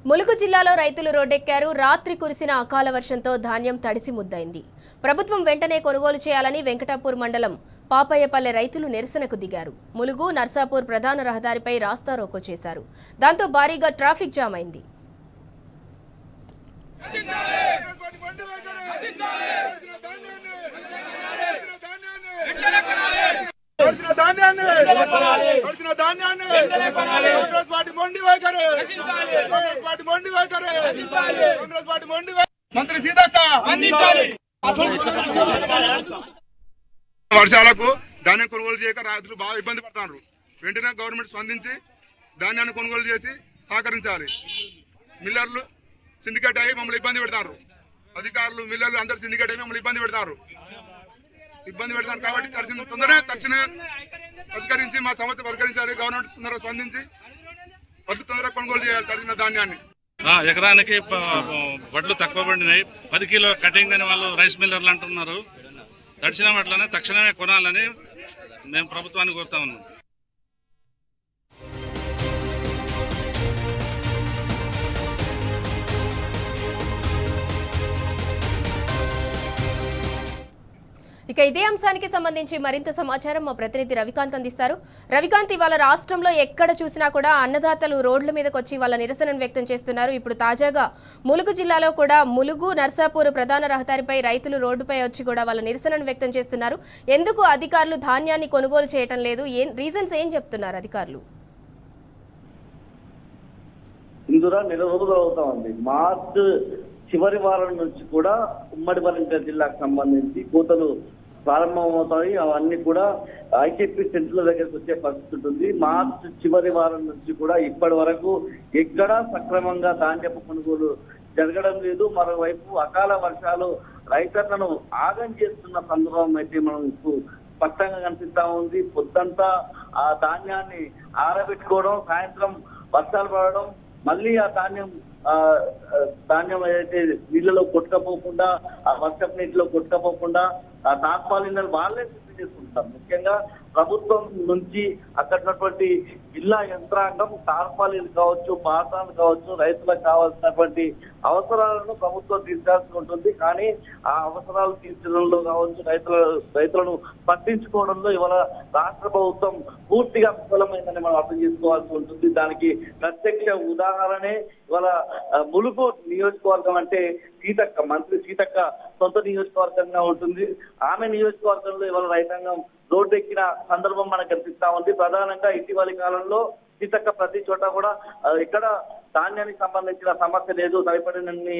ములుగు జిల్లాలో రైతులు రోడ్డెక్కారు. రాత్రి కురిసిన అకాల వర్షంతో ధాన్యం తడిసి ముద్దైంది. ప్రభుత్వం వెంటనే కొనుగోలు చేయాలని వెంకటాపూర్ మండలం పాపయ్యపల్లె రైతులు నిరసనకు దిగారు. ములుగు నర్సాపూర్ ప్రధాన రహదారిపై రాస్తారోకో చేశారు. దాంతో భారీగా ట్రాఫిక్ జామ్ అయింది. మంత్రి సీతక్క వర్షాలకు ధాన్యం కొనుగోలు చేయక రైతులు బాగా ఇబ్బంది పడుతున్నారు. వెంటనే గవర్నమెంట్ స్పందించి ధాన్యాన్ని కొనుగోలు చేసి సహకరించాలి. మిల్లర్లు సిండికేట్ అయ్యి మమ్మల్ని ఇబ్బంది పెడతారు. అధికారులు మిల్లర్లు అందరు సిండికేట్ అయ్యి మమ్మల్ని ఇబ్బంది పెడతారు కాబట్టి తక్షణమే పరిష్కరించి మా సమస్య పరిష్కరించాలి. గవర్నమెంట్ తొందరగా స్పందించి తొందరగా కొనుగోలు చేయాలి తడిసిన ధాన్యాన్ని. ఎకరానికి వడ్లు తక్కువ పడినాయి. 10 కిలో కటింగ్ అని వాళ్ళు రైస్ మిల్లర్లు అంటున్నారు. తడిసిన వడ్లనే తక్షణమే కొనాలని మేము ప్రభుత్వాన్ని కోరుతా ఉన్నాం. ఇక ఇదే అంశానికి సంబంధించి మరింత సమాచారం మా ప్రతినిధి రవికాంత్ అందిస్తారు. రవికాంత్, ఇవాళ రాష్ట్రంలో ఎక్కడ చూసినా కూడా అన్నదాతలు రోడ్ల మీదకి వచ్చి వాళ్ళ నిరసనను వ్యక్తం చేస్తున్నారు. ఇప్పుడు తాజాగా ములుగు జిల్లాలో కూడా ములుగు నర్సాపూర్ ప్రధాన రహదారిపై రైతులు రోడ్డుపై వచ్చి కూడా వాళ్ళ నిరసనను వ్యక్తం చేస్తున్నారు. ఎందుకు అధికారులు ధాన్యాన్ని కొనుగోలు చేయటం లేదు? రీజన్స్ ఏం చెప్తున్నారు అధికారులు? ఇందులో నెల రోజులు అవుతా ఉంది. మార్చి చివరి వారం నుంచి కూడా ఉమ్మడి వరంగల్ జిల్లాకు సంబంధించి కోతలు ప్రారంభమవుతాయి. అవన్నీ కూడా ఐకేపీ సెంటర్ల దగ్గరకు వచ్చే పరిస్థితి ఉంటుంది. మార్చి చివరి వారం నుంచి కూడా ఇప్పటి వరకు ఎక్కడా సక్రమంగా ధాన్యపు కొనుగోలు జరగడం లేదు. మరోవైపు అకాల వర్షాలు రైతులను ఆగం చేస్తున్న సందర్భం అయితే మనం ఇప్పుడు స్పష్టంగా కనిపిస్తా ఉంది. పొద్దంతా ఆ ధాన్యాన్ని ఆరబెట్టుకోవడం, సాయంత్రం వర్షాలు పడడం, మళ్ళీ ఆ ధాన్యం ఏదైతే నీళ్ళలో కొట్టుకపోకుండా, ఆ వర్షపు నీటిలో కొట్టుకపోకుండా ఆ తాత్పాలినలు వాళ్ళే సిద్ధం చేసుకుంటారు. ముఖ్యంగా ప్రభుత్వం నుంచి అక్కడటువంటి జిల్లా యంత్రాంగం తార్పాలీలు కావచ్చు, బాటాలు కావచ్చు, రైతులకు కావాల్సినటువంటి అవసరాలను ప్రభుత్వం తీర్చాల్సి ఉంటుంది. కానీ ఆ అవసరాలు తీర్చడంలో కావచ్చు, రైతులను పట్టించుకోవడంలో ఇవాళ రాష్ట్ర ప్రభుత్వం పూర్తిగా విఫలమైందని మనం అర్థం చేసుకోవాల్సి ఉంటుంది. దానికి ప్రత్యక్ష ఉదాహరణే ఇవాళ ములుగు నియోజకవర్గం. అంటే సీతక్క, మంత్రి సీతక్క సొంత నియోజకవర్గంగా ఉంటుంది. ఆమె నియోజకవర్గంలో ఇవాళ రైతాంగం రోడ్డెక్కిన సందర్భం మనకు కనిపిస్తా ఉంది. ప్రధానంగా ఇటీవలి కాలంలో సీతక్క ప్రతి చోట కూడా ఇక్కడ ధాన్యానికి సంబంధించిన సమస్య లేదు, సరిపడినన్ని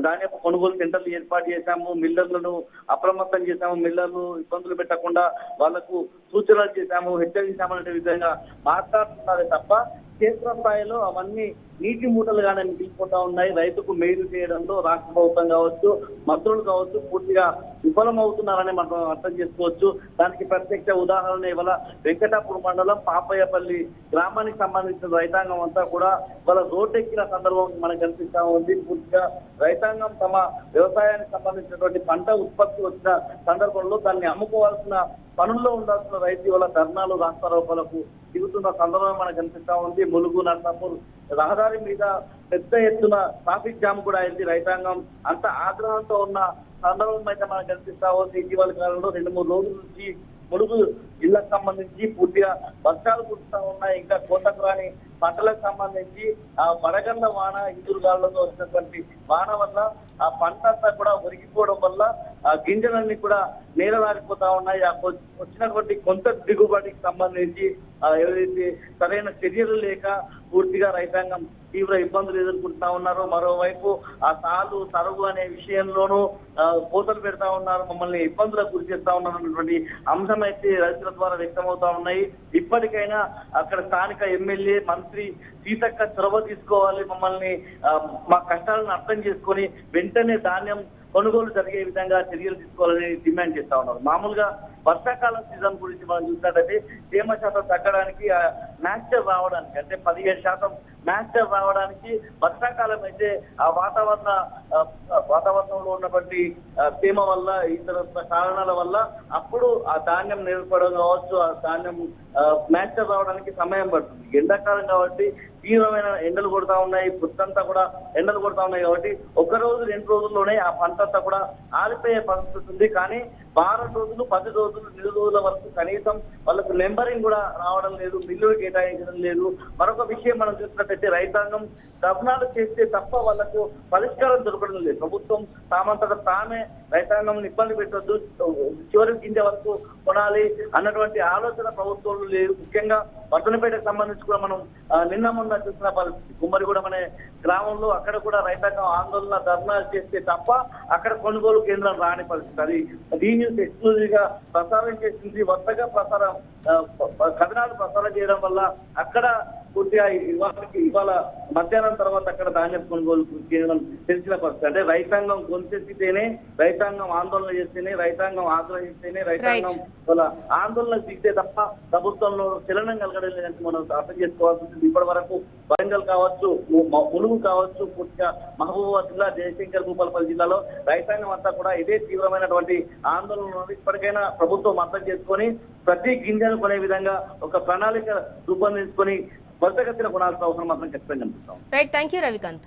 ధాన్యపు కొనుగోలు సెంటర్లు ఏర్పాటు చేశాము, మిల్లర్లను అప్రమత్తం చేశాము, మిల్లర్లు ఇబ్బందులు పెట్టకుండా వాళ్లకు సూచనలు చేశాము, హెచ్చరించామనే విధంగా మాట్లాడుతున్నారు తప్ప క్షేత్రస్థాయిలో అవన్నీ నీటి మూటలుగానే మిగిలిపోతా ఉన్నాయి. రైతుకు మేలు చేయడంలో రాష్ట్ర ప్రభుత్వం కావచ్చు, మంత్రులు కావచ్చు పూర్తిగా విఫలమవుతున్నారని మనం అర్థం చేసుకోవచ్చు. దానికి ప్రత్యక్ష ఉదాహరణ ఇవాళ వెంకటాపూర్ మండలం పాపయ్యపల్లి గ్రామానికి సంబంధించిన రైతాంగం అంతా కూడా ఇవాళ రోడ్డెక్కిన సందర్భం మనకు కనిపిస్తా ఉంది. పూర్తిగా రైతాంగం తమ వ్యవసాయానికి సంబంధించినటువంటి పంట ఉత్పత్తి వచ్చిన సందర్భంలో దాన్ని అమ్ముకోవాల్సిన పనుల్లో ఉండాల్సిన రైతు ఇవాళ ధర్నాలు, రాస్తారోకోలకు దిగుతున్న సందర్భం మనకు కనిపిస్తా ఉంది. ములుగు నర్సాపూర్ రహదారి మీద పెద్ద ఎత్తున ట్రాఫిక్ జామ్ కూడా అయింది. రైతాంగం అంత ఆగ్రహంతో ఉన్న సందర్భం అయితే మనకు కనిపిస్తా ఉంది. ఇటీవల కాలంలో 2-3 రోజుల నుంచి ములుగు జిల్లాకు సంబంధించి పూర్తిగా వర్షాలు కురుస్తా ఉన్నాయి. ఇంకా కోతకు రాని పంటలకు సంబంధించి ఆ వడగండ్ల వాన, ఈదురుగాళ్లతో వచ్చినటువంటి వాన వల్ల ఆ పంట అంతా కూడా ఒరిగిపోవడం వల్ల ఆ గింజలన్నీ కూడా నేలలారిపోతా ఉన్నాయి. ఆ వచ్చినటువంటి కొంత దిగుబడికి సంబంధించి ఏదైతే సరైన చర్యలు లేక పూర్తిగా రైతాంగం తీవ్ర ఇబ్బందులు ఎదుర్కొంటా ఉన్నారు. మరోవైపు ఆ తాలు తరుగు అనే విషయంలోనూ కోతలు పెడతా ఉన్నారు, మమ్మల్ని ఇబ్బందులకు గురి చేస్తా ఉన్నారు అన్నటువంటి అంశం అయితే రైతుల ద్వారా వ్యక్తమవుతా ఉన్నాయి. ఇప్పటికైనా అక్కడ స్థానిక ఎమ్మెల్యే, మంత్రి సీతక్క చొరవ తీసుకోవాలి, మమ్మల్ని మా కష్టాలను అర్థం చేసుకొని వెంటనే ధాన్యం కొనుగోలు జరిగే విధంగా చర్యలు తీసుకోవాలని డిమాండ్ చేస్తా ఉన్నారు. మామూలుగా వర్షాకాలం సీజన్ గురించి మనం చూసినట్టయితే తేమ శాతం తగ్గడానికి మాయిశ్చర్ రావడానికి అంటే 17% మాయిశ్చర్ రావడానికి వర్షాకాలం అయితే ఆ వాతావరణంలో ఉన్నటువంటి తేమ వల్ల ఇతర కారణాల వల్ల అప్పుడు ఆ ధాన్యం నిలబడడం కావచ్చు, ఆ ధాన్యం మాయిశ్చర్ రావడానికి సమయం పడుతుంది. ఎండాకాలం కాబట్టి తీవ్రమైన ఎండలు కొడతా ఉన్నాయి, పుట్టంతా కూడా ఎండలు కొడతా ఉన్నాయి కాబట్టి 1 రోజు 2 రోజుల్లోనే ఆ పంట అంతా కూడా ఆరిపోయే పరిస్థితి ఉంది. కానీ వారం రోజులు 10 రోజులు 2 రోజుల వరకు కనీసం వాళ్ళకు నెంబరింగ్ కూడా రావడం లేదు, బిల్లులు కేటాయించడం లేదు. మరొక విషయం మనం చూసినట్టయితే రైతాంగం ధర్నాలు చేస్తే తప్ప వాళ్ళకు పరిష్కారం దొరకడం లేదు. ప్రభుత్వం తామంతట తామే రైతాంగం ఇబ్బంది పెట్టొద్దు, చివరి గింజ వరకు కొనాలి అన్నటువంటి ఆలోచన ప్రభుత్వంలో లేదు. ముఖ్యంగా వర్ధనపేటకు సంబంధించి కూడా మనం నిన్న మొన్న చూసిన పరిస్థితి కుమ్మరిగూడెం అనే గ్రామంలో అక్కడ కూడా రైతాంగం ఆందోళన ధర్నాలు చేస్తే తప్ప అక్కడ కొనుగోలు కేంద్రం రాని పరిస్థితి. అది డీ న్యూస్ ఎక్స్క్లూజివ్ గా ప్రసారం చేసింది. వరుసగా కథనాలు ప్రసారం చేయడం వల్ల అక్కడ పూర్తిగా ఇవాళ మధ్యాహ్నం తర్వాత అక్కడ ధాన్యం కొనుగోలు కేంద్రం తెలిసిన పరిస్థితి. అంటే రైతాంగం గొంతెత్తితేనే, రైతాంగం ఆందోళన చేస్తేనే, రైతాంగం ఆగ్రహిస్తేనే, రైతాంగం వాళ్ళ ఆందోళన దిగితే తప్ప ప్రభుత్వంలో చలనం కలగడం లేదంటే మనం అర్థం చేసుకోవాల్సి ఉంటుంది. ఇప్పటి వరకు వరంగల్ కావచ్చు, ములుగు కావచ్చు, పూర్తిగా మహబూబాబాద్ జిల్లా, జయశంకర్ భూపాలపల్లి జిల్లాలో రైతాంగం అంతా కూడా ఇదే తీవ్రమైనటువంటి ఆందోళన. ఇప్పటికైనా ప్రభుత్వం అర్థం చేసుకొని ప్రతి గింజను కొనే విధంగా ఒక ప్రణాళిక రూపొందించుకొని త్వరితగతిన కొనాల్సిన అవసరం మాత్రం ఖచ్చితంగా కనిపిస్తాం. Right, thank you Ravikanth.